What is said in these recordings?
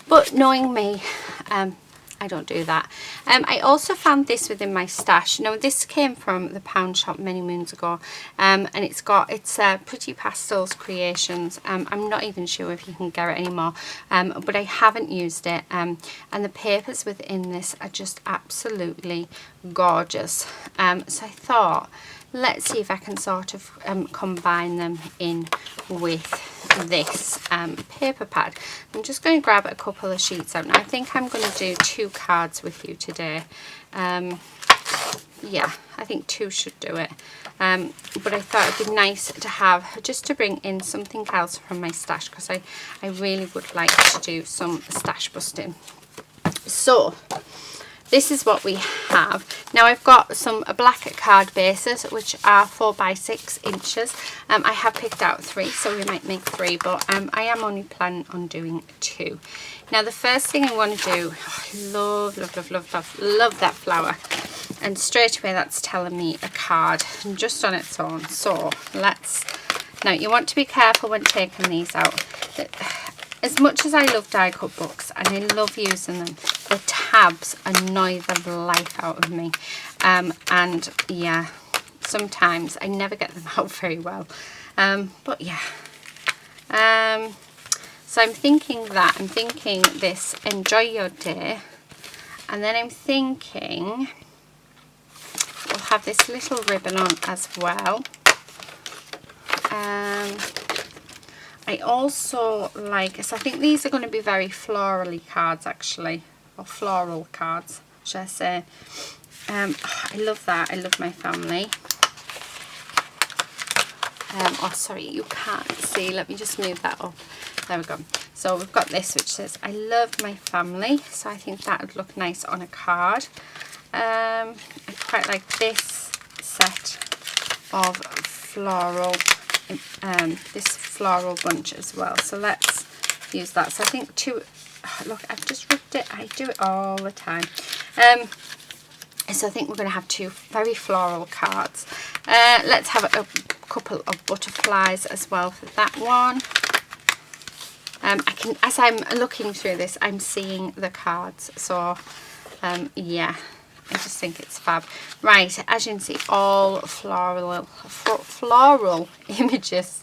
but knowing me, I don't do that. I also found this within my stash. Now this came from the Pound Shop many moons ago, and it's Pretty Pastels Creations. I'm not even sure if you can get it anymore, but I haven't used it, and the papers within this are just absolutely gorgeous. So I thought, let's see if I can sort of combine them in with this paper pad. I'm just going to grab a couple of sheets out. Now I think I'm going to do 2 cards with you today. Yeah, I think 2 should do it. But I thought it'd be nice to have, just to bring in something else from my stash, because I really would like to do some stash busting. So this is what we have. Now I've got some black card bases, which are 4 by 6 inches. I have picked out 3, so we might make 3, but I am only planning on doing 2. Now the first thing I want to do, love that flower. And straight away that's telling me a card, just on its own. So now you want to be careful when taking these out. As much as I love die cut books and I love using them, the tabs annoy the life out of me. And yeah, sometimes I never get them out very well. But yeah. So I'm thinking this Enjoy Your Day. And then I'm thinking we'll have this little ribbon on as well. I also like, so I think these are going to be very florally cards actually, or floral cards, should I say. I love that. I love my family. Oh sorry, you can't see, let me just move that up. There we go. So we've got this which says I love my family, so I think that would look nice on a card. I quite like this set of floral, this floral bunch as well, so let's use that. So I think 2, look, I've just ripped it, I do it all the time. So I think we're going to have 2 very floral cards. Let's have a couple of butterflies as well for that one. As I'm looking through this, I'm seeing the cards, so yeah, I just think it's fab. Right, as you can see, all floral images.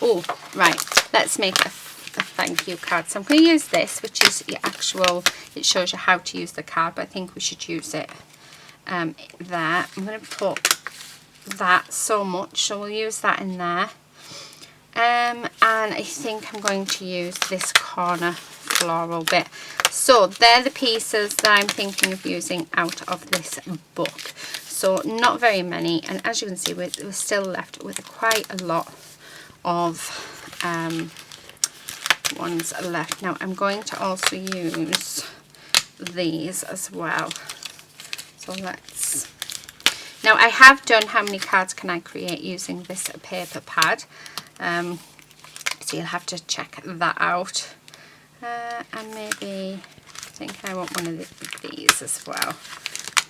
Oh, right, let's make a thank you card. So I'm going to use this, which is the actual, it shows you how to use the card, but I think we should use it there. I'm going to put that so much, so we'll use that in there. And I think I'm going to use this corner floral bit. So they're the pieces that I'm thinking of using out of this book. So not very many, and as you can see, we're still left with quite a lot of ones left. Now I'm going to also use these as well. So let's, now I have done how many cards can I create using this paper pad. So you'll have to check that out. And maybe, I think I want one of these as well.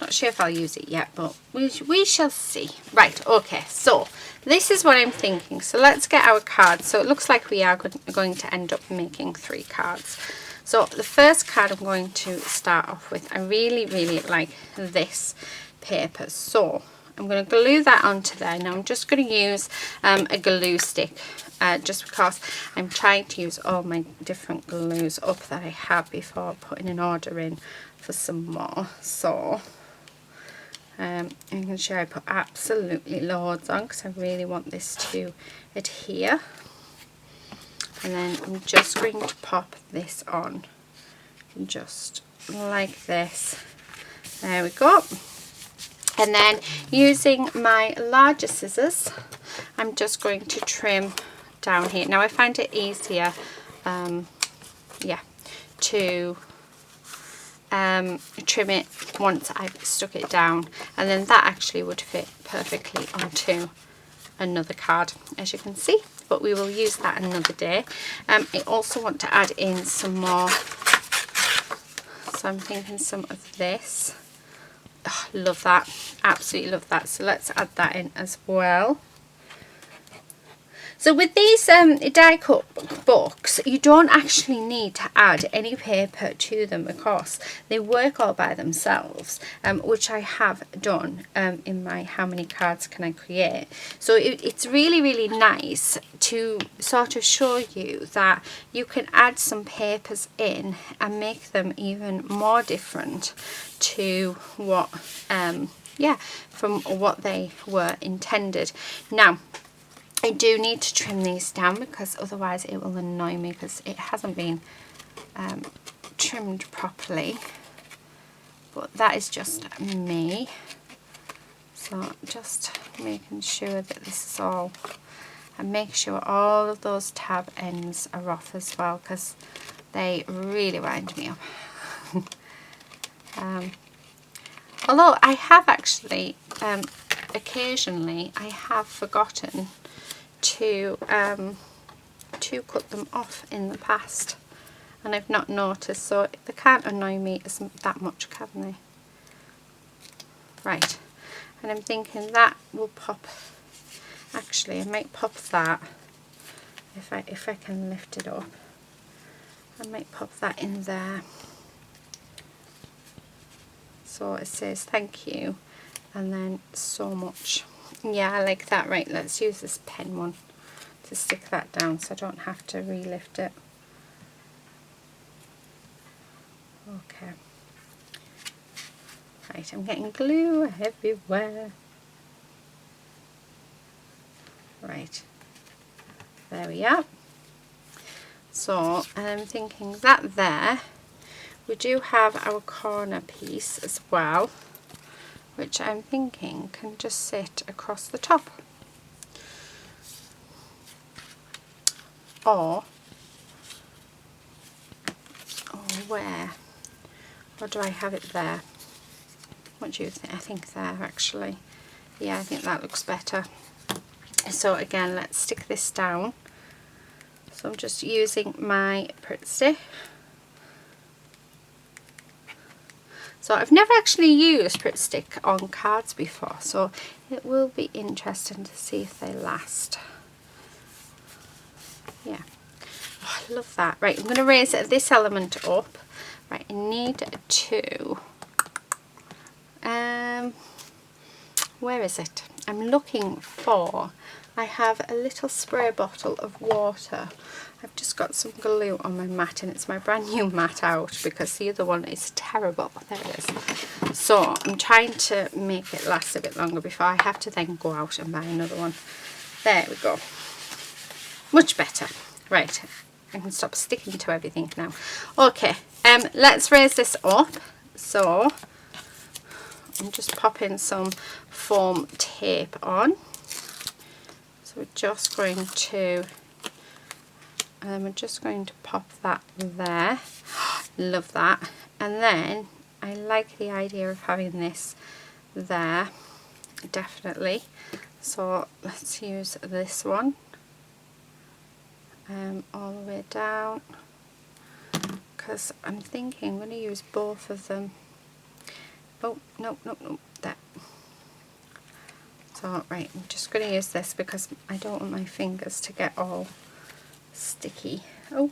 Not sure if I'll use it yet, but we shall see. Right, okay, so this is what I'm thinking. So let's get our cards. So it looks like we are going to end up making 3 cards. So the first card I'm going to start off with, I really like this paper. So I'm going to glue that onto there. Now I'm just going to use a glue stick, just because I'm trying to use all my different glues up that I have before putting an order in for some more. So I'm going to show I put absolutely loads on because I really want this to adhere. And then I'm just going to pop this on, just like this. There we go. And then using my larger scissors, I'm just going to trim down here. Now I find it easier, yeah, to trim it once I've stuck it down, and then that actually would fit perfectly onto another card, as you can see. But we will use that another day. I also want to add in some more, so I'm thinking some of this. Oh, love that, absolutely love that. So let's add that in as well. So with these die cut books, you don't actually need to add any paper to them because they work all by themselves, which I have done in my How Many Cards Can I Create. So it's really, really nice to sort of show you that you can add some papers in and make them even more different to what, from what they were intended. Now, I do need to trim these down because otherwise it will annoy me because it hasn't been trimmed properly. But that is just me. So just making sure that this is all, and make sure all of those tab ends are off as well because they really wind me up. Although I have actually, occasionally, I have forgotten to cut them off in the past, and I've not noticed, so they can't annoy me as that much, can they? Right, and I'm thinking that will pop. Actually, I might pop that if I can lift it up. I might pop that in there, so it says thank you, and then so much. Yeah, I like that. Right, let's use this pen one to stick that down so I don't have to relift it. Okay. Right, I'm getting glue everywhere. Right, there we are. So I'm thinking that there, we do have our corner piece as well, which I'm thinking can just sit across the top. Or where? Or do I have it there? What do you think? I think there actually. Yeah, I think that looks better. So again, let's stick this down. So I'm just using my Pritt Stick. So I've never actually used Pritt Stick on cards before, so it will be interesting to see if they last. Yeah, oh, I love that. Right, I'm going to raise this element up. Right, I need to, where is it? I'm looking for, I have a little spray bottle of water. I've just got some glue on my mat, and it's my brand new mat out because the other one is terrible. There it is. So I'm trying to make it last a bit longer before I have to then go out and buy another one. There we go. Much better. Right, I can stop sticking to everything now. Okay, let's raise this up. So I'm just popping some foam tape on. So we're just going to, we're just going to pop that there. Love that. And then I like the idea of having this there, definitely. So let's use this one. All the way down, because I'm thinking I'm going to use both of them. Oh, no, there. So, right, I'm just going to use this because I don't want my fingers to get all sticky. Oh.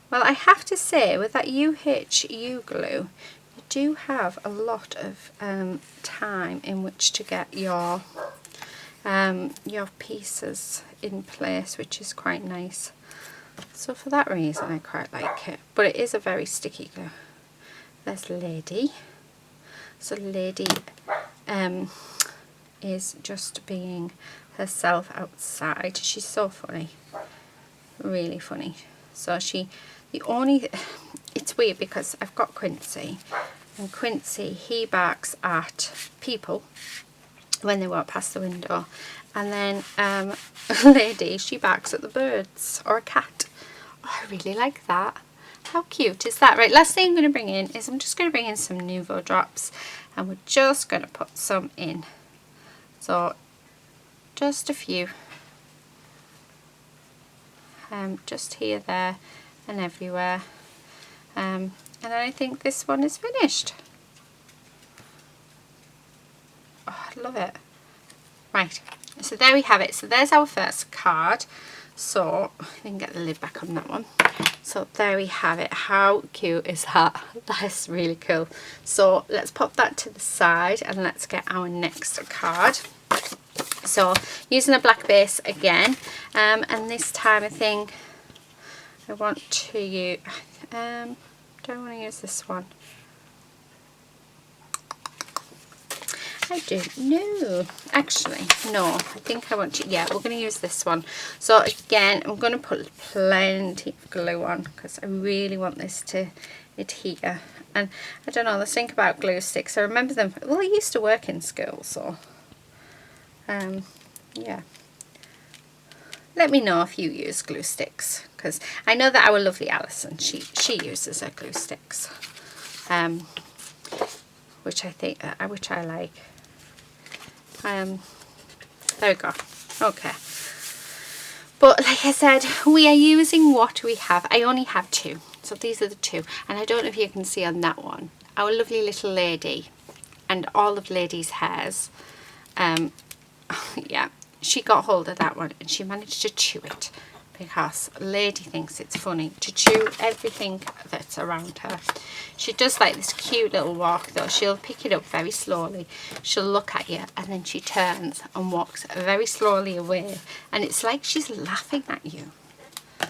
Well, I have to say, with that UHU glue, you do have a lot of time in which to get your pieces in place, which is quite nice. So for that reason I quite like it, but it is a very sticky glue. There's Lady. So Lady is just being herself outside. She's so funny, really funny. So it's weird because I've got Quincy, and Quincy, he barks at people when they walk past the window, and then Lady, she barks at the birds or a cat. Oh, I really like that. How cute is that? Right, last thing I'm going to bring in is I'm just going to bring in some Nuvo drops, and we're just going to put some in. So just a few, just here, there and everywhere, and then I think this one is finished. Oh, I love it. Right, So there we have it. So there's our first card. So I can get the lid back on that one. So there we have it. How cute is that? That's really cool. So let's pop that to the side and let's get our next card. So using a black base again, and this time I think I want to use, do I want to use this one? I don't know. Actually, no. I think I want to, yeah, we're going to use this one. So again, I'm going to put plenty of glue on because I really want this to adhere. And I don't know, let's think about glue sticks. I remember them, well, I used to work in school, so yeah. Let me know if you use glue sticks, because I know that our lovely Alison, she uses her glue sticks, which I think, which I like. There we go. Okay. But like I said, we are using what we have. I only have two. So these are the two. And I don't know if you can see on that one. Our lovely little lady and all of Lady's hairs. Yeah, she got hold of that one and she managed to chew it. Because Lady thinks it's funny to chew everything that's around her. She does like this cute little walk though. She'll pick it up very slowly. She'll look at you and then she turns and walks very slowly away. And it's like she's laughing at you. It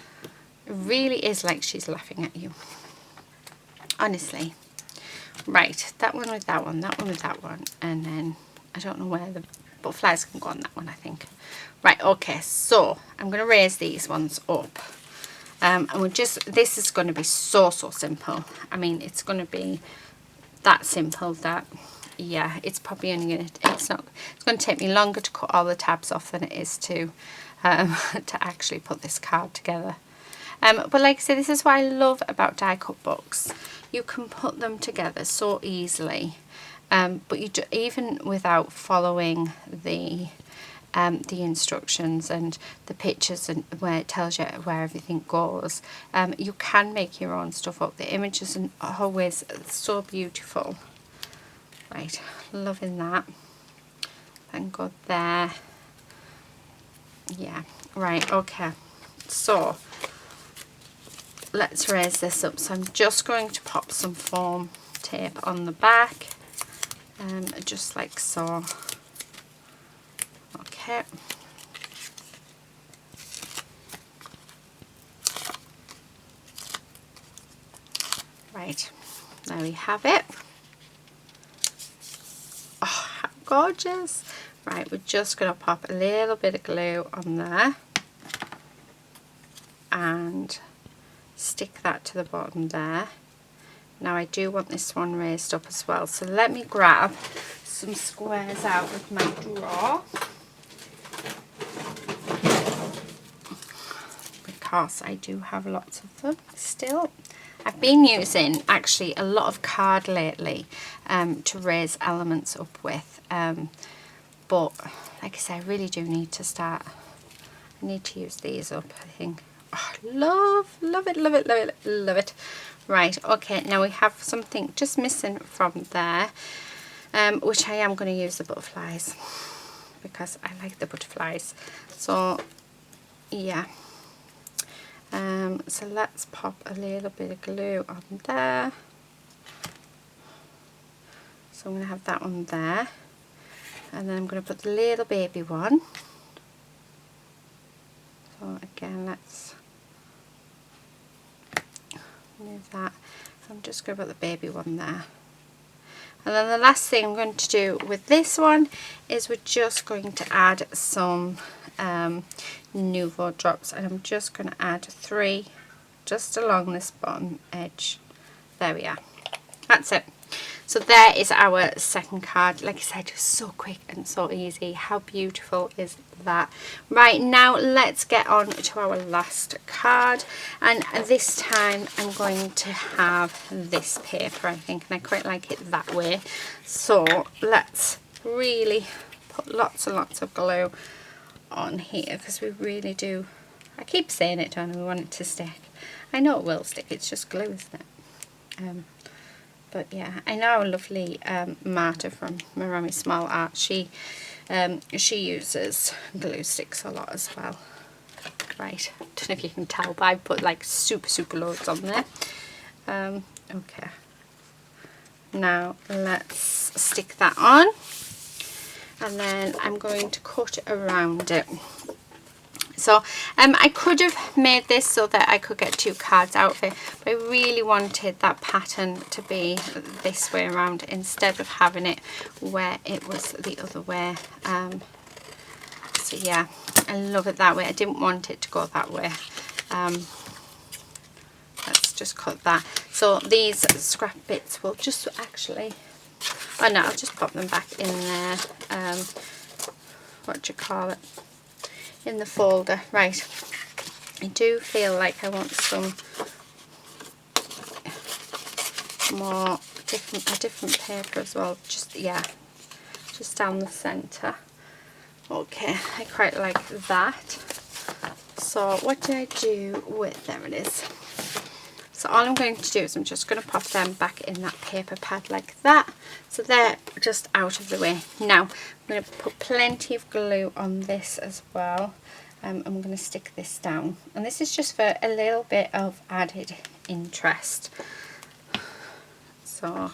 really is like she's laughing at you. Honestly. Right, that one with that one, that one with that one. And then I don't know where the butterflies can go on that one, I think. Right, okay, so I'm going to raise these ones up. And we're just, this is going to be so simple. I mean, it's going to be that simple that, yeah, it's probably only going to, it's going to take me longer to cut all the tabs off than it is to actually put this card together. But like I said, this is what I love about die cut books. You can put them together so easily. But you do, even without following the instructions and the pictures and where it tells you where everything goes, you can make your own stuff up. The images are always so beautiful. Right, loving that. Thank God there. Yeah, right, okay. So let's raise this up. So I'm just going to pop some foam tape on the back. Just like so. Okay. Right, there we have it. Oh, how gorgeous. Right, we're just going to pop a little bit of glue on there and stick that to the bottom there. Now I do want this one raised up as well, so let me grab some squares out of my drawer because I do have lots of them still. I've been using actually a lot of card lately to raise elements up with, but like I say, I really do need to start. I need to use these up, I think. Oh, love it, love it, love it, love it. Right, okay, now we have something just missing from there, which I am going to use the butterflies because I like the butterflies. So yeah, so let's pop a little bit of glue on there. So I'm going to have that one there, and then I'm going to put the little baby one. So again, let's move that. I'm just going to put the baby one there. And then the last thing I'm going to do with this one is we're just going to add some Nuvo drops, and I'm just going to add 3 just along this bottom edge. There we are. That's it. So there is our second card. Like I said, it's so quick and so easy. How beautiful is that? Right, now let's get on to our last card, and this time I'm going to have this paper, I think, and I quite like it that way. So let's really put lots and lots of glue on here because we really do, I keep saying it, don't I? We want it to stick. I know it will stick, it's just glue, isn't it? But yeah, I know our lovely Marta from Marami Small Art, she She uses glue sticks a lot as well. Right, I don't know if you can tell, but I put like super loads on there. Okay, now let's stick that on, and then I'm going to cut around it. So I could have made this so that I could get 2 cards out of it, but I really wanted that pattern to be this way around instead of having it where it was the other way. So yeah, I love it that way. I didn't want it to go that way. Let's just cut that. So these scrap bits will just actually, oh no, I'll just pop them back in there. What do you call it? In the folder. Right, I do feel like I want some more a different paper as well. Just, yeah, just down the center. Okay, I quite like that. So what did I do with, there it is. So all I'm going to do is I'm just going to pop them back in that paper pad like that. So they're just out of the way. Now I'm going to put plenty of glue on this as well. I'm going to stick this down. And this is just for a little bit of added interest. So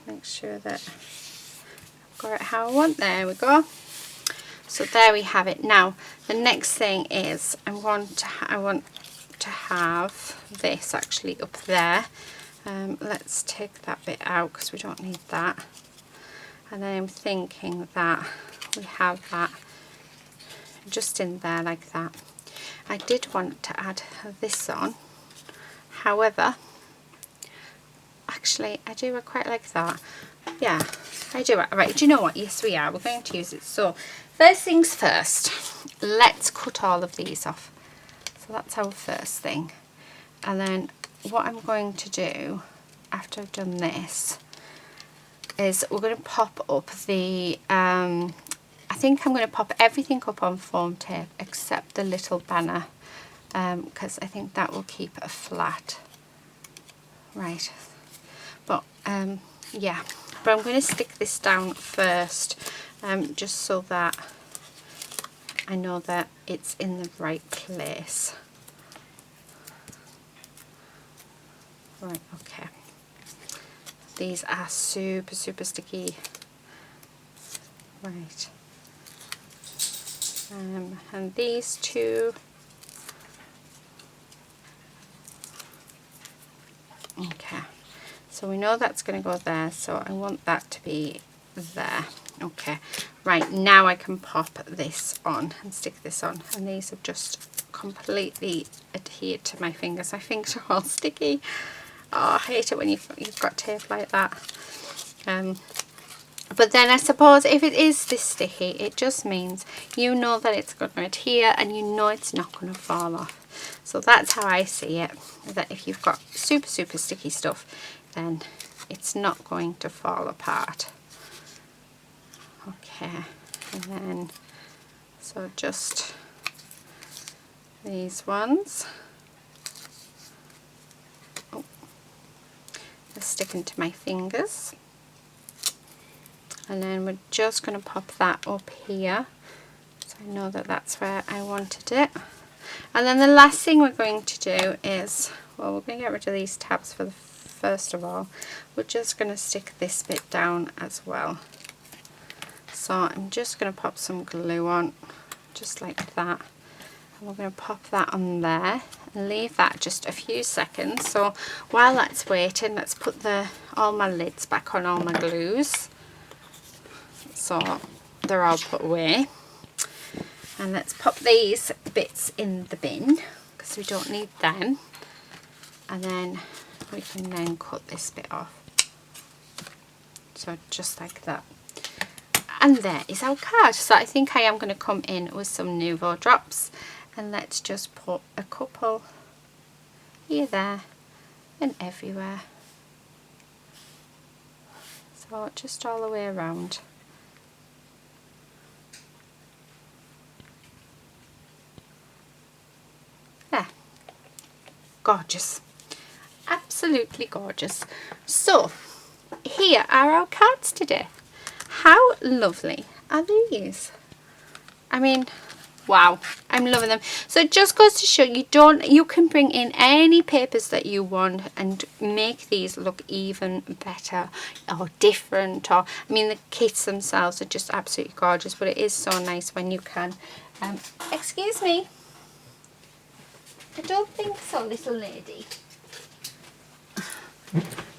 make sure that I've got it how I want. There we go. So there we have it. Now the next thing is I want to have this actually up there. Let's take that bit out because we don't need that. And then I'm thinking that we have that just in there like that. I did want to add this on, however, actually I do quite like that. Yeah, I do. Right, do you know what? Yes, we are. We're going to use it. So first things first, let's cut all of these off. So that's our first thing. And then what I'm going to do after I've done this is we're going to pop up the, I think I'm going to pop everything up on foam tape except the little banner, because I think that will keep it flat. Right, but yeah, but I'm going to stick this down first, just so that I know that it's in the right place. Right, okay. These are super sticky. Right. And these two. Okay. So we know that's going to go there, so I want that to be there. Okay. Right, now I can pop this on and stick this on. And these have just completely adhered to my fingers. My fingers are all sticky. Oh, I hate it when you've got tape like that. But then I suppose if it is this sticky, it just means you know that it's going to adhere and you know it's not going to fall off. So that's how I see it, that if you've got super sticky stuff, then it's not going to fall apart. Okay, and then so just these ones. Oh, they're sticking to my fingers. And then we're just going to pop that up here, so I know that that's where I wanted it. And then the last thing we're going to do is, well, we're going to get rid of these tabs for the first of all. We're just going to stick this bit down as well. So I'm just going to pop some glue on, just like that. And we're going to pop that on there and leave that just a few seconds. So while that's waiting, let's put all my lids back on all my glues. So they're all put away. And let's pop these bits in the bin because we don't need them. And then we can then cut this bit off. So just like that. And there is our card. So I think I am going to come in with some Nuvo drops. And let's just put a couple here, there, and everywhere. So just all the way around. There. Gorgeous. Absolutely gorgeous. So here are our cards today. how lovely are these? I mean, wow, I'm loving them. So it just goes to show you can bring in any papers that you want and make these look even better or different. Or I mean, the kits themselves are just absolutely gorgeous, but it is so nice when you can. Excuse me. I don't think so, little lady.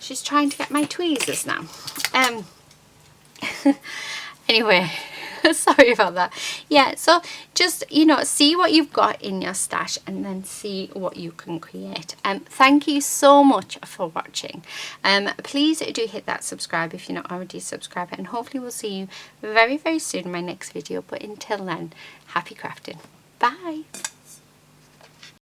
She's trying to get my tweezers now. Anyway, sorry about that. Yeah, so just, see what you've got in your stash and then see what you can create. Thank you so much for watching. Please do hit that subscribe if you're not already subscribed, and hopefully we'll see you very, very soon in my next video. But until then, happy crafting. Bye.